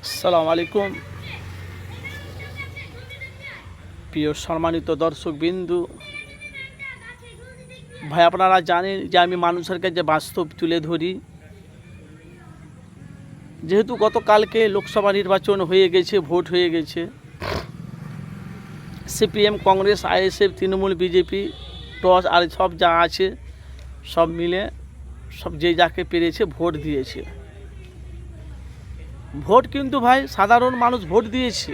আসসালামু আলাইকুম প্রিয় সম্মানিত দর্শক বিন্দু ভাই, আপনারা জানেন যে আমি মানুষের কাছে বাস্তব তুলে ধরি। যেহেতু গতকালকে লোকসভা নির্বাচন হয়ে গেছে, ভোট হয়ে গেছে, CPM, Congress, ISF, Trinamool, BJP, toss আর সব যা আছে সব মিলে সব যে যাকে পেরেছে ভোট দিয়েছে। ভোট কিন্তু ভাই সাধারণ মানুষ ভোট দিয়েছে,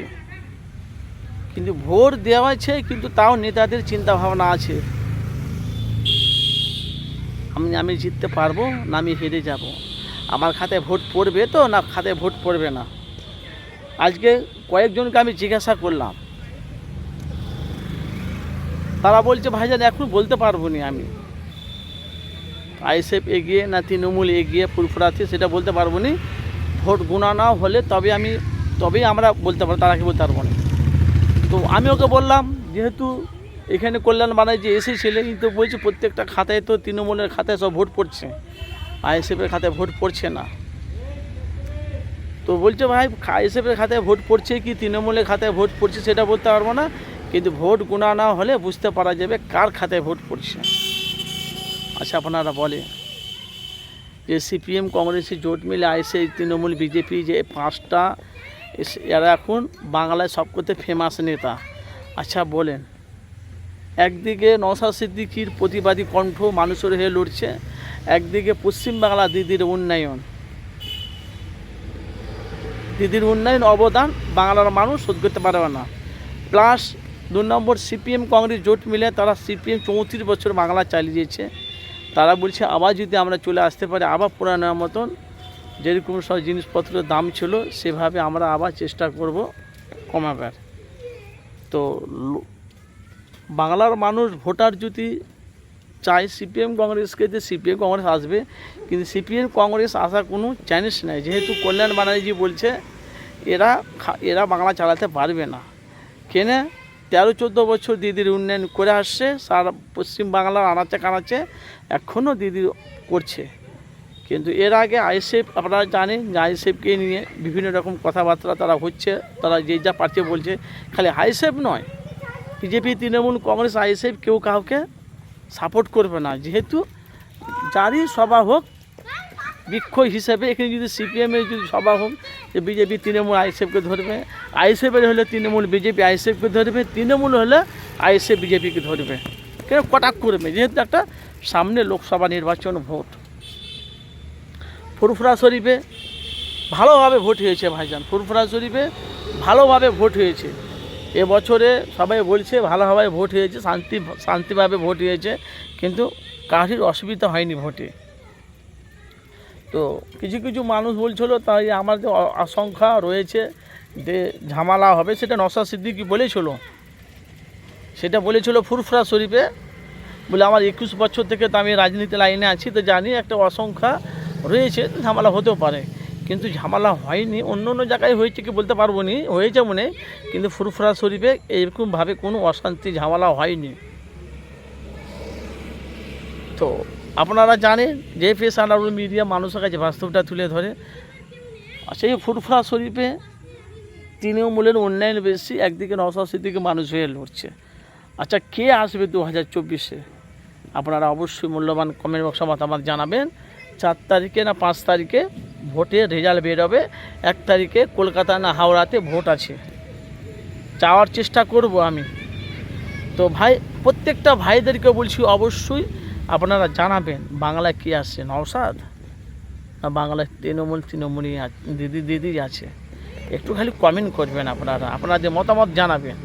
কিন্তু ভোট দেওয়াছে, কিন্তু তাও নেতাদের চিন্তা ভাবনা আছে আমি জিততে পারবো না আমি হেরে যাব, আমার খাতায় ভোট পড়বে তো না খাতায় ভোট পড়বে না। আজকে কয়েকজনকে আমি জিজ্ঞাসা করলাম, তারা বলছে ভাইজান এখন বলতে পারবো না, আমি আইএসএফ এগিয়ে না তৃণমূল এগিয়ে ফুরফুরাতে সেটা বলতে পারবো না, ভোট গোনা না হলে তবেই আমরা বলতে পারবো, তারা কি বলতে পারবো না। তো আমি ওকে বললাম, যেহেতু এখানে কল্যাণ বানায় যে এসেছিলে, কিন্তু বলছে প্রত্যেকটা খাতায় তো তৃণমূলের খাতায় সব ভোট পড়ছে, আইএসএফের খাতায় ভোট পড়ছে না। তো বলছে ভাই আইএসএফের খাতায় ভোট পড়ছে কি তৃণমূলের খাতায় ভোট পড়ছে সেটা বলতে পারবো না, কিন্তু ভোট গোনা না হলে বুঝতে পারা যাবে কার খাতায় ভোট পড়ছে। আচ্ছা, আপনারা বলে যে সিপিএম কংগ্রেসের জোট মিলে আইএসএফ, তৃণমূল, বিজেপি যে পাঁচটা এরা এখন বাংলায় সবকথা ফেমাস নেতা। আচ্ছা বলেন, একদিকে নওশাদ সিদ্দিকীর প্রতিবাদী কণ্ঠ মানুষের হয়ে লড়ছে, একদিকে পশ্চিমবাংলা দিদির উন্নয়ন অবদান বাংলার মানুষ শোধ করতে পারবে না। প্লাস 2 নম্বর, সিপিএম কংগ্রেস জোট মিলে তারা সিপিএম 34 বছর বাংলা চালিয়েছে, তারা বলছে আবার যদি আমরা চলে আসতে পারি, আবার পুরানোর মতন যেরকম সব জিনিসপত্রের দাম ছিল সেভাবে আমরা আবার চেষ্টা করব কমাবার। তো বাংলার মানুষ ভোটার যদি চায় সিপিএম কংগ্রেসকে, যে সিপিএম কংগ্রেস আসবে, কিন্তু সিপিএম কংগ্রেস আসার কোনো চান্স নেই, যেহেতু কল্যাণ ব্যানার্জি বলছে এরা বাংলা চালাতে পারবে না। কেনে 13-14 বছর দিদির উন্নয়ন করে আসছে, সারা পশ্চিমবাংলার আনাচে কানাচে এখনও দিদি করছে। কিন্তু এর আগে আইএসএফ, আপনারা জানেন যে আইএসএফকে নিয়ে বিভিন্ন রকম কথাবার্তা তারা হচ্ছে, তারা যে যা পারছে বলছে। খালি আইএসএফ নয়, বিজেপি, তৃণমূল, কংগ্রেস, আইএসএফ কেউ কাউকে সাপোর্ট করবে না, যেহেতু যারই সভা হোক বিক্ষোভ হিসেবে এখানে যদি সিপিএমের যদি সভা হোক, যে বিজেপি তৃণমূল আইএসএফকে ধরবে, আইএসএফের হলে তৃণমূল বিজেপি আইএসএফকে ধরবে, তৃণমূল হলে আইএসএফ বিজেপিকে ধরবে, কেন কটাক করবে, যেহেতু একটা সামনে লোকসভা নির্বাচন ভোট। ফুরফুরা শরীফে ভালোভাবে ভোট হয়েছে ভাইজান, ফুরফুরা শরীফে ভালোভাবে ভোট হয়েছে এবছরে, সবাই বলছে ভালোভাবে ভোট হয়েছে, শান্তিভাবে ভোট হয়েছে, কিন্তু কারোর অসুবিধা হয়নি ভোটে। তো কিছু মানুষ বলছিল তাই আমার যে আশঙ্কা রয়েছে যে ঝামেলা হবে, সেটা নওশাদ সিদ্দিকী বলেছিল ফুরফুরা শরীফে, বলে আমার 21 বছর থেকে তো আমি রাজনীতি লাইনে আছি, তো জানি একটা আশঙ্কা রয়েছে ঝামেলা হতেও পারে, কিন্তু ঝামেলা হয়নি। অন্য জায়গায় হয়েছে কি বলতে পারবো না, হয়েছে মনে, কিন্তু ফুরফুরা শরীফে এরকমভাবে কোনো অশান্তি ঝামেলা হয়নি। তো আপনারা জানেন যে পেশাদার মিডিয়া মানুষের কাছে বাস্তবটা তুলে ধরে। সেই ফুরফুরা শরীফে তৃণমূলের উন্নয়ন বেশি, একদিকে নওশাদ সিদ্দিকী মানুষ হয়ে লড়ছে। আচ্ছা, কে আসবে 2024-এ? আপনারা অবশ্যই মূল্যবান কমেন্ট বক্সে মতামত জানাবেন। 4 তারিখে না 5 তারিখে ভোটের রেজাল্ট বেরোবে, 1 তারিখে কলকাতা না হাওড়াতে ভোট আছে, যাওয়ার চেষ্টা করব আমি। তো ভাই, প্রত্যেকটা ভাইদেরকে বলছি অবশ্যই আপনারা জানাবেন বাংলায় কী আসছে, নওশাদ না বাংলায় তৃণমূলই দিদি আছে, একটু খালি কমেন্ট করবেন, আপনারা আপনাদের মতামত জানাবেন।